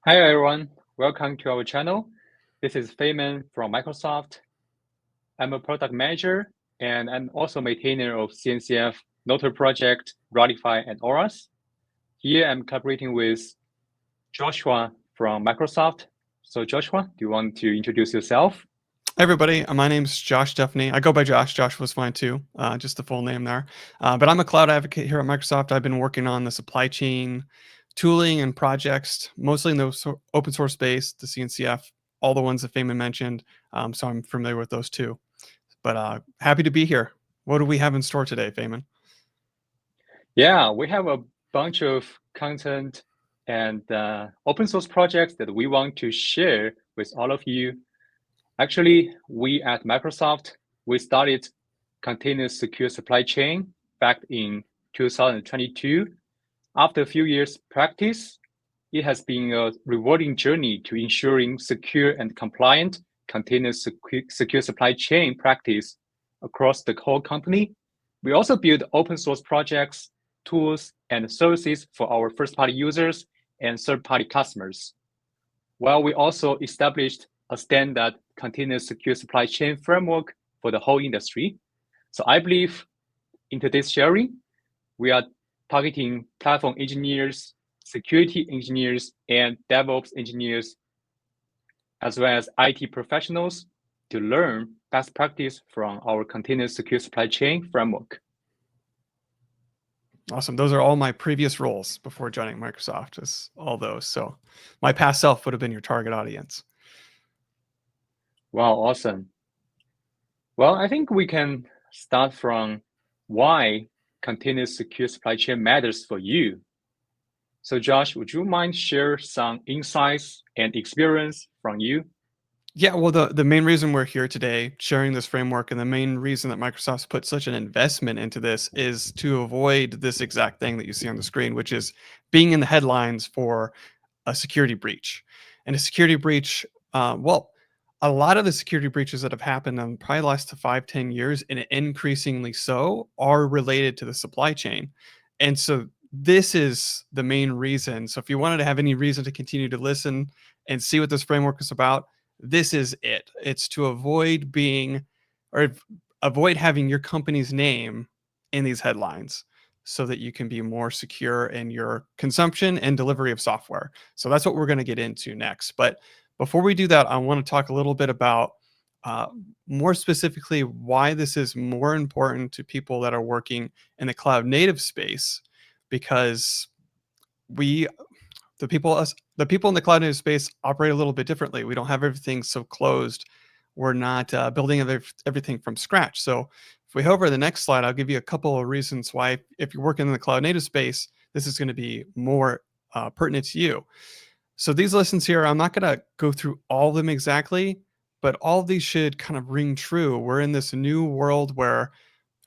Hi everyone, welcome to our channel. This is Feynman from Microsoft. I'm a product manager and I'm also maintainer of CNCF, Notary Project, Ratify, and Auras. Here I'm collaborating with Joshua from Microsoft. So Joshua, do you want to introduce yourself? Hey everybody, my name's Josh Duffney. I go by Josh. Josh was fine too, just the full name there. But I'm a cloud advocate here at Microsoft. I've been working on the supply chain tooling and projects, mostly in the open source space, the CNCF, all the ones that Feynman mentioned. So I'm familiar with those too. But happy to be here. What do we have in store today, Feynman? Yeah, we have a bunch of content and open source projects that we want to share with all of you. Actually, we at Microsoft, we started Continuous Secure Supply Chain back in 2022. After a few years practice, it has been a rewarding journey to ensuring secure and compliant continuous secure supply chain practice across the whole company. We also build open source projects, tools, and services for our first-party users and third-party customers. While we also established a standard continuous secure supply chain framework for the whole industry. So I believe in today's sharing, we are targeting platform engineers, security engineers, and DevOps engineers, as well as IT professionals to learn best practice from our continuous secure supply chain framework. Awesome. Those are all my previous roles before joining Microsoft, is all those. So my past self would have been your target audience. Wow, awesome. Well, I think we can start from why continuous secure supply chain matters for you. So Josh, would you mind share some insights and experience from you? Yeah, well, the main reason we're here today sharing this framework and the main reason that Microsoft's put such an investment into this is to avoid this exact thing that you see on the screen, which is being in the headlines for a security breach. And a security breach, well, a lot of the security breaches that have happened in probably the last 5-10 years, and increasingly so, are related to the supply chain. And so this is the main reason. So if you wanted to have any reason to continue to listen and see what this framework is about, this is it. It's to avoid being or avoid having your company's name in these headlines so that you can be more secure in your consumption and delivery of software. So that's what we're going to get into next. But before we do that, I want to talk a little bit about more specifically why this is more important to people that are working in the cloud native space, because we the people in the cloud native space operate a little bit differently. We don't have everything so closed. We're not building everything from scratch. So if we hover to the next slide, I'll give you a couple of reasons why, if you're working in the cloud native space, this is going to be more pertinent to you. So these lessons here, I'm not going to go through all of them exactly, but all of these should kind of ring true. We're in this new world where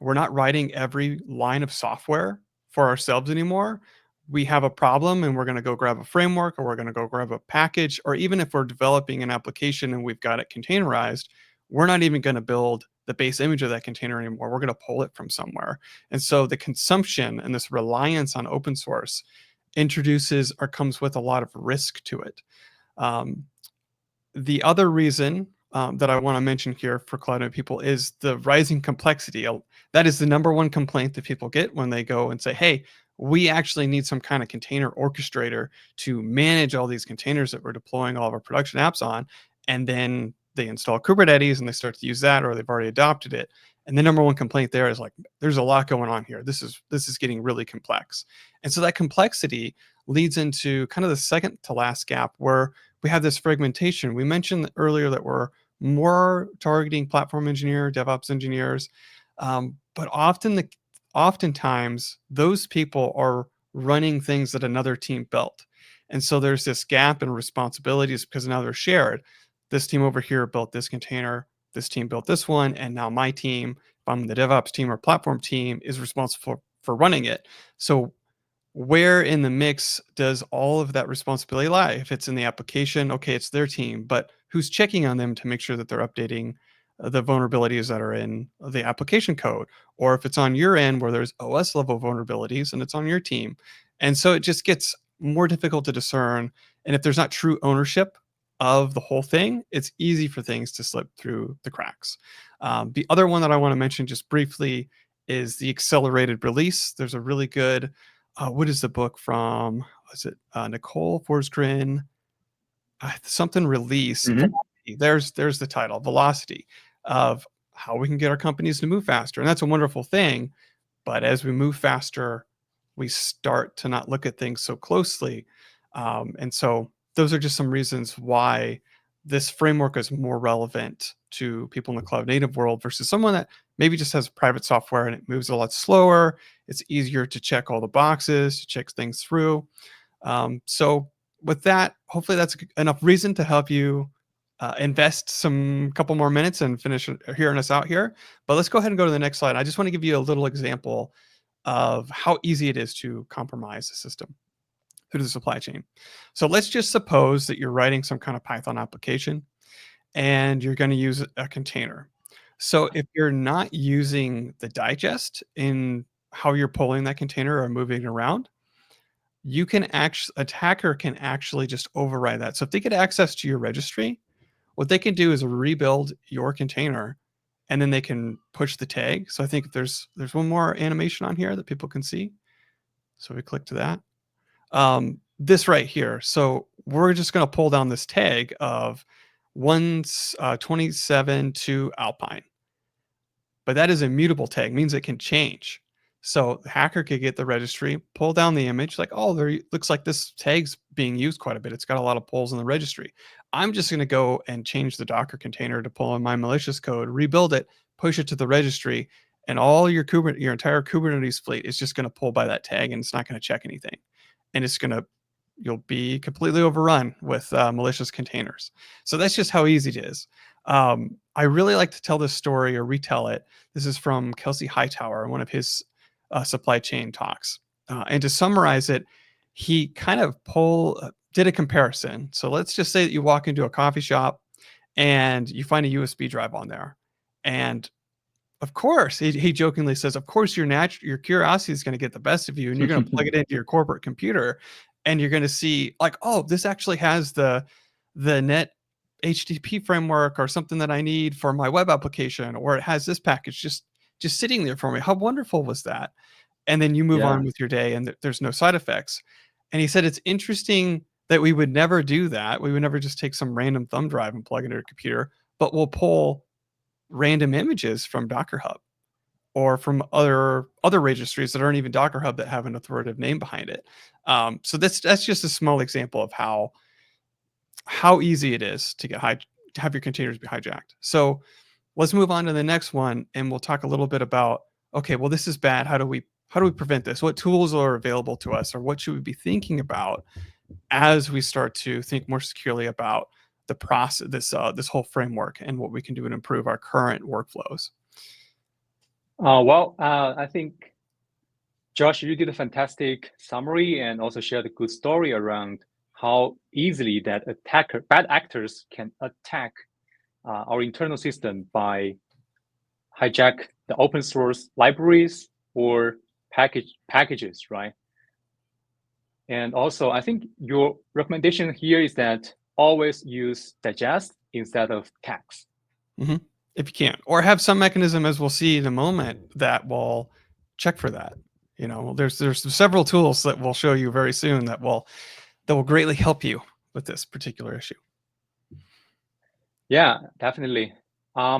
we're not writing every line of software for ourselves anymore. We have a problem and we're going to go grab a framework, or we're going to go grab a package, or even if we're developing an application and we've got it containerized, we're not even going to build the base image of that container anymore. We're going to pull it from somewhere. And so the consumption and this reliance on open source introduces or comes with a lot of risk to it. The other reason that I want to mention here for cloud native people is the rising complexity. That is the number one complaint that people get when they go and say, hey, we actually need some kind of container orchestrator to manage all these containers that we're deploying all of our production apps on. And then they install Kubernetes and they start to use that, or they've already adopted it. And the number one complaint there is like, there's a lot going on here. This is getting really complex. And so that complexity leads into kind of the second to last gap, where we have this fragmentation. We mentioned earlier that we're more targeting platform engineer, DevOps engineers, but oftentimes those people are running things that another team built. And so there's this gap in responsibilities because now they're shared. This team over here built this container, this team built this one, and now my team, if I'm the DevOps team or platform team, is responsible for running it. So where in the mix does all of that responsibility lie? If it's in the application, okay, it's their team, but who's checking on them to make sure that they're updating the vulnerabilities that are in the application code? Or if it's on your end where there's OS level vulnerabilities and it's on your team. And so it just gets more difficult to discern. And if there's not true ownership of the whole thing, it's easy for things to slip through the cracks. The other one that I want to mention just briefly is the accelerated release. There's a really good, what is the book from? Is it Nicole Forsgren? Something release. Mm-hmm. Velocity. There's the title, Velocity, of how we can get our companies to move faster. And that's a wonderful thing. But as we move faster, we start to not look at things so closely. And so those are just some reasons why this framework is more relevant to people in the cloud native world versus someone that maybe just has private software and it moves a lot slower. It's easier to check all the boxes, to check things through. So with that, hopefully that's enough reason to help you invest some couple more minutes and finish hearing us out here. But let's go ahead and go to the next slide. I just want to give you a little example of how easy it is to compromise the system through the supply chain. So let's just suppose that you're writing some kind of Python application and you're going to use a container. So if you're not using the digest in how you're pulling that container or moving it around, you can actually, attacker can actually just override that. So if they get access to your registry, what they can do is rebuild your container and then they can push the tag. So I think there's one more animation on here that people can see. So we click to that. This right here. So we're just going to pull down this tag of 127 to Alpine. But that is a mutable tag, means it can change. So the hacker could get the registry, pull down the image, like, oh, there looks like this tag's being used quite a bit. It's got a lot of pulls in the registry. I'm just going to go and change the Docker container to pull in my malicious code, rebuild it, push it to the registry, and all your entire Kubernetes fleet is just going to pull by that tag, and it's not going to check anything. And it's going to, you'll be completely overrun with malicious containers. So that's just how easy it is. I really like to tell this story or retell it. This is from Kelsey Hightower, one of his supply chain talks. And to summarize it, he kind of did a comparison. So let's just say that you walk into a coffee shop and you find a USB drive on there. And of course, he jokingly says, of course, your curiosity is going to get the best of you, and you're going to plug it into your corporate computer, and you're going to see like, oh, this actually has the net HTTP framework or something that I need for my web application, or it has this package just sitting there for me. How wonderful was that? And then you move on with your day, and there's no side effects. And he said it's interesting that we would never do that. We would never just take some random thumb drive and plug it into a computer, but we'll pull random images from Docker Hub or from other registries that aren't even Docker Hub that have an authoritative name behind it. So that's just a small example of how easy it is to have your containers be hijacked. So let's move on to the next one, and we'll talk a little bit about, okay, well, this is bad. How do we prevent this? What tools are available to us, or what should we be thinking about as we start to think more securely about the process, this whole framework, and what we can do to improve our current workflows? I think, Josh, you did a fantastic summary and also shared a good story around how easily that bad actors can attack our internal system by hijack the open source libraries or packages, right? And also, I think your recommendation here is that always use digest instead of tags. Mm-hmm. If you can, or have some mechanism, as we'll see in a moment, that will check for that. You know, there's several tools that we'll show you very soon that will greatly help you with this particular issue. Yeah, definitely.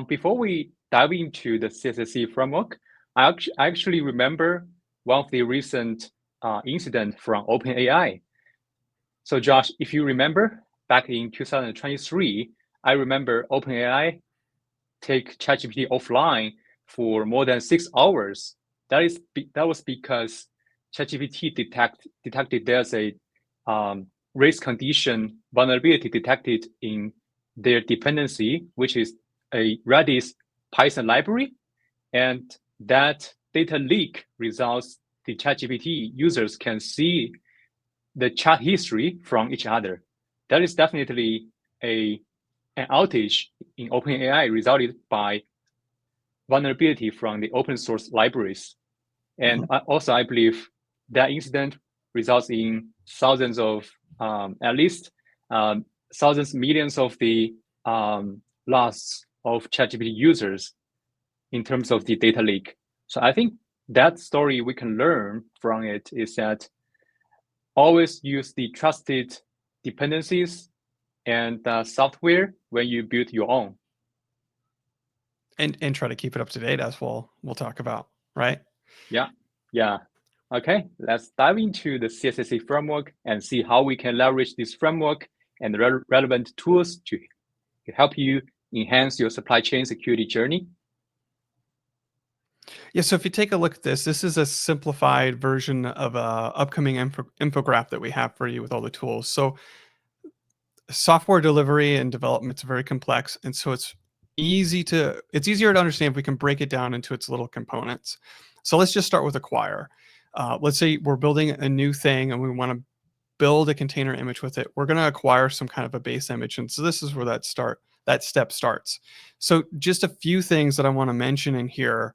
Before we dive into the CSSC framework, I actually remember one of the recent incident from OpenAI. So Josh, if you remember, back in 2023, I remember OpenAI take ChatGPT offline for more than 6 hours. That was because ChatGPT detected there's a race condition vulnerability detected in their dependency, which is a Redis Python library, and that data leak results the ChatGPT users can see the chat history from each other. That is definitely an outage in OpenAI resulted by vulnerability from the open source libraries. And also, I believe that incident results in thousands of, at least thousands, millions of the loss of ChatGPT users in terms of the data leak. So I think that story we can learn from it is that always use the trusted dependencies and software when you build your own. And try to keep it up to date, as we'll talk about, right? Yeah. Okay, let's dive into the CSSC framework and see how we can leverage this framework and relevant tools to help you enhance your supply chain security journey. Yeah, so if you take a look at this is a simplified version of a upcoming infographic that we have for you with all the tools. So software delivery and development is very complex, and so it's easier to understand if we can break it down into its little components. So let's just start with acquire. Let's say we're building a new thing and we want to build a container image with it. We're going to acquire some kind of a base image, and so this is where that step starts. So just a few things that I want to mention in here,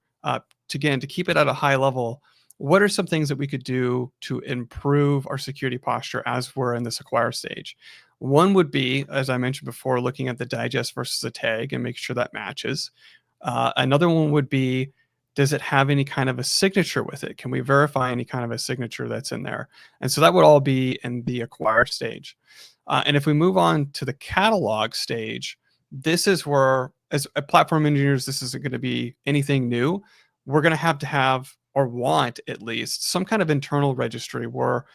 to keep it at a high level. What are some things that we could do to improve our security posture as we're in this acquire stage? One would be, as I mentioned before, looking at the digest versus the tag and making sure that matches. Another one would be, does it have any kind of a signature with it? Can we verify any kind of a signature that's in there? And so that would all be in the acquire stage. And if we move on to the catalog stage, this is where, as platform engineers, this isn't going to be anything new. We're going to have or want at least some kind of internal registry where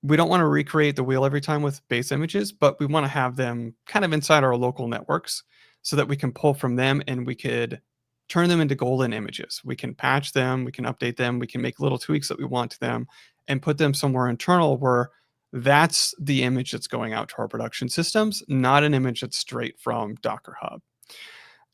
we don't want to recreate the wheel every time with base images, but we want to have them kind of inside our local networks so that we can pull from them and we could turn them into golden images. We can patch them, we can update them, we can make little tweaks that we want to them and put them somewhere internal where that's the image that's going out to our production systems, not an image that's straight from Docker Hub.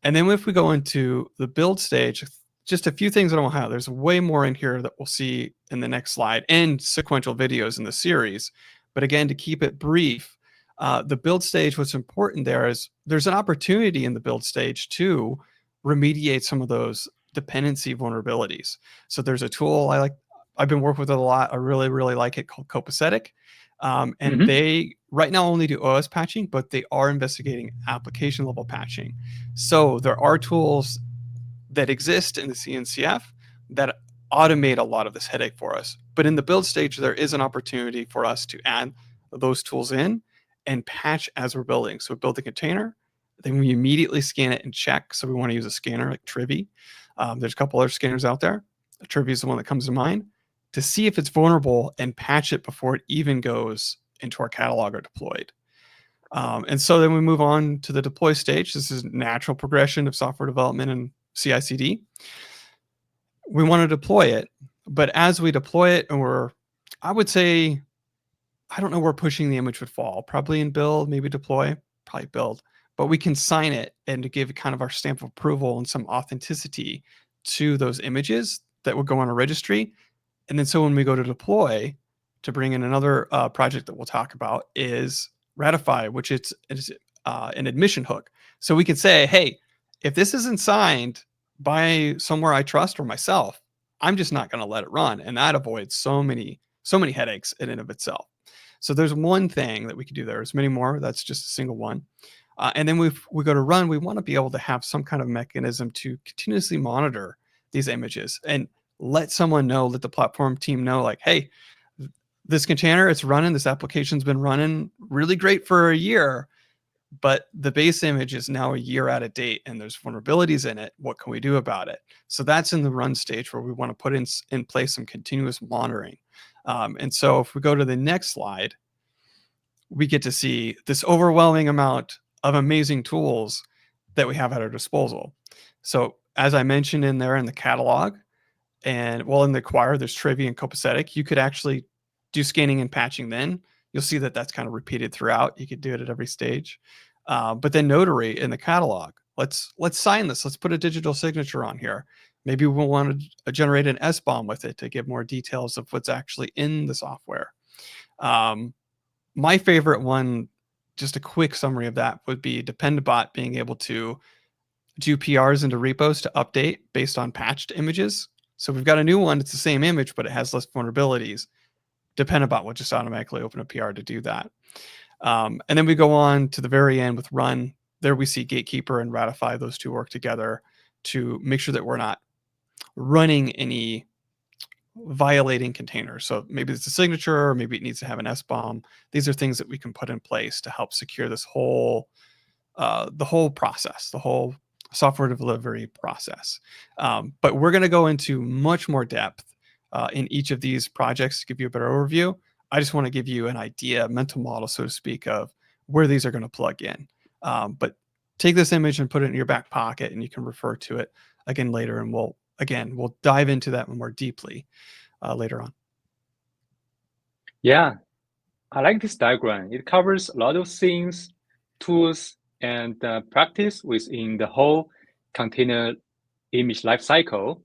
And then if we go into the build stage, just a few things that I will have. There's way more in here that we'll see in the next slide and sequential videos in the series. But again, to keep it brief, the build stage, what's important there is there's an opportunity in the build stage to remediate some of those dependency vulnerabilities. So there's a tool I've been working with it a lot. I really, really like it, called Copacetic. And they right now only do OS patching, but they are investigating application level patching. So there are tools that exist in the CNCF that automate a lot of this headache for us. But in the build stage, there is an opportunity for us to add those tools in and patch as we're building. So we build the container, then we immediately scan it and check. So we want to use a scanner like Trivy. There's a couple other scanners out there. Trivy is the one that comes to mind, to see if it's vulnerable and patch it before it even goes into our catalog or deployed. And so then we move on to the deploy stage. This is natural progression of software development and CI/CD. We want to deploy it, but as we deploy it, and I would say, I don't know where pushing the image would fall. Probably in build, maybe deploy, probably build. But we can sign it and to give kind of our stamp of approval and some authenticity to those images that would go on a registry. And then so when we go to deploy, to bring in another project that we'll talk about is Ratify, which is an admission hook. So we can say, hey, if this isn't signed by somewhere I trust or myself, I'm just not going to let it run. And that avoids so many headaches in and of itself. So there's one thing that we can do there. There's many more. That's just a single one. And then we go to run. We want to be able to have some kind of mechanism to continuously monitor these images and let someone know, let the platform team know, like, hey, this container, it's running. This application's been running really great for a year, but the base image is now a year out of date and there's vulnerabilities in it. What can we do about it? So that's in the run stage where we want to put in place some continuous monitoring. And so if we go to the next slide, we get to see this overwhelming amount of amazing tools that we have at our disposal. So as I mentioned in there in the catalog, and well, in the acquire, there's Trivy and Copacetic. You could actually do scanning and patching then. You'll see that that's kind of repeated throughout. You could do it at every stage. But then Notary in the catalog. Let's sign this. Let's put a digital signature on here. Maybe we'll want to generate an SBOM with it to give more details of what's actually in the software. My favorite one, just a quick summary of that, would be Dependabot being able to do PRs into repos to update based on patched images. So we've got a new one. It's the same image, but it has less vulnerabilities. Dependabot will just automatically open a PR to do that. And then we go on to the very end with run. There we see gatekeeper and ratify. Those two work together to make sure that we're not running any violating containers. So maybe it's a signature, or maybe it needs to have an SBOM. These are things that we can put in place to help secure this whole, the whole process, the whole software delivery process. But we're going to go into much more depth in each of these projects to give you a better overview. I just want to give you an idea, a mental model, so to speak, of where these are going to plug in. But take this image and put it in your back pocket, and you can refer to it again later, and we'll dive into that more deeply later on. Yeah, I like this diagram. It covers a lot of things, tools, and practice within the whole container image lifecycle.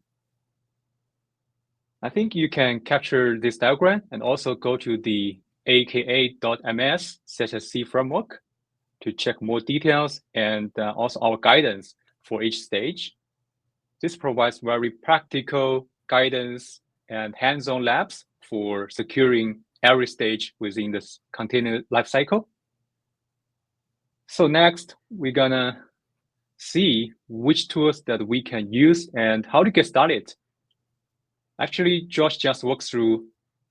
I think you can capture this diagram and also go to the aka.ms CSSC framework to check more details and also our guidance for each stage. This provides very practical guidance and hands-on labs for securing every stage within this container lifecycle. So next, we're gonna see which tools that we can use and how to get started. Actually, Josh just walked through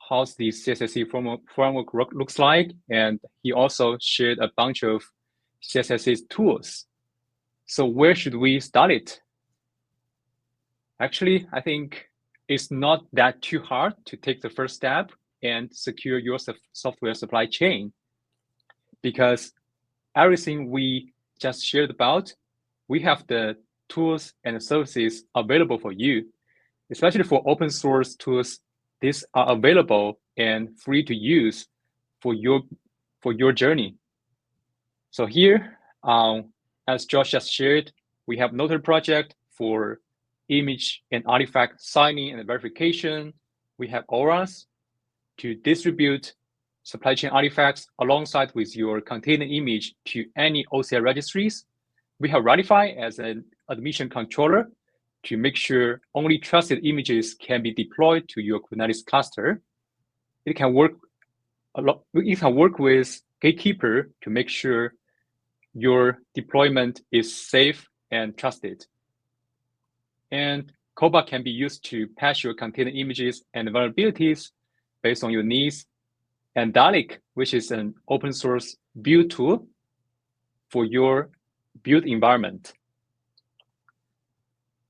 how the CSSC framework looks like, and he also shared a bunch of CSSC tools. So where should we start it? Actually, I think it's not that too hard to take the first step and secure your software supply chain, because everything we just shared about, we have the tools and services available for you. Especially for open source tools, these are available and free to use for your journey. So here, as Josh just shared, we have Notary project for image and artifact signing and verification. We have Auras to distribute supply chain artifacts alongside with your container image to any OCI registries. We have Ratify as an admission controller to make sure only trusted images can be deployed to your Kubernetes cluster. It can work with Gatekeeper to make sure your deployment is safe and trusted. And Koba can be used to patch your container images and vulnerabilities based on your needs. And Dalek, which is an open source build tool for your build environment.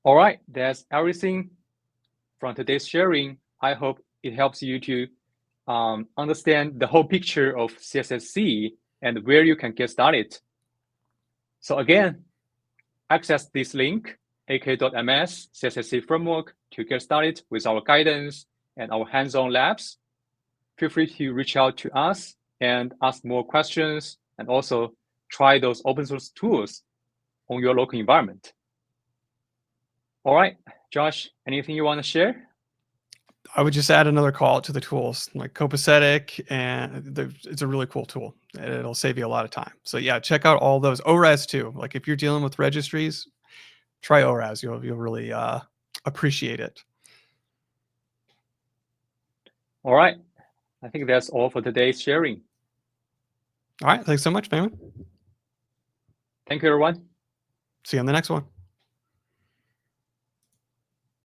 All right, that's everything from today's sharing. I hope it helps you to understand the whole picture of CSSC and where you can get started. So again, access this link, ak.ms CSSC framework, to get started with our guidance and our hands-on labs. Feel free to reach out to us and ask more questions, and also try those open source tools on your local environment. All right, Josh, anything you want to share? I would just add another call to the tools like Copacetic, and it's a really cool tool. It'll save you a lot of time. So yeah, check out all those. ORAS too. Like if you're dealing with registries, try ORAS. You'll really appreciate it. All right, I think that's all for today's sharing. All right, thanks so much, Feynman. Thank you, everyone. See you on the next one.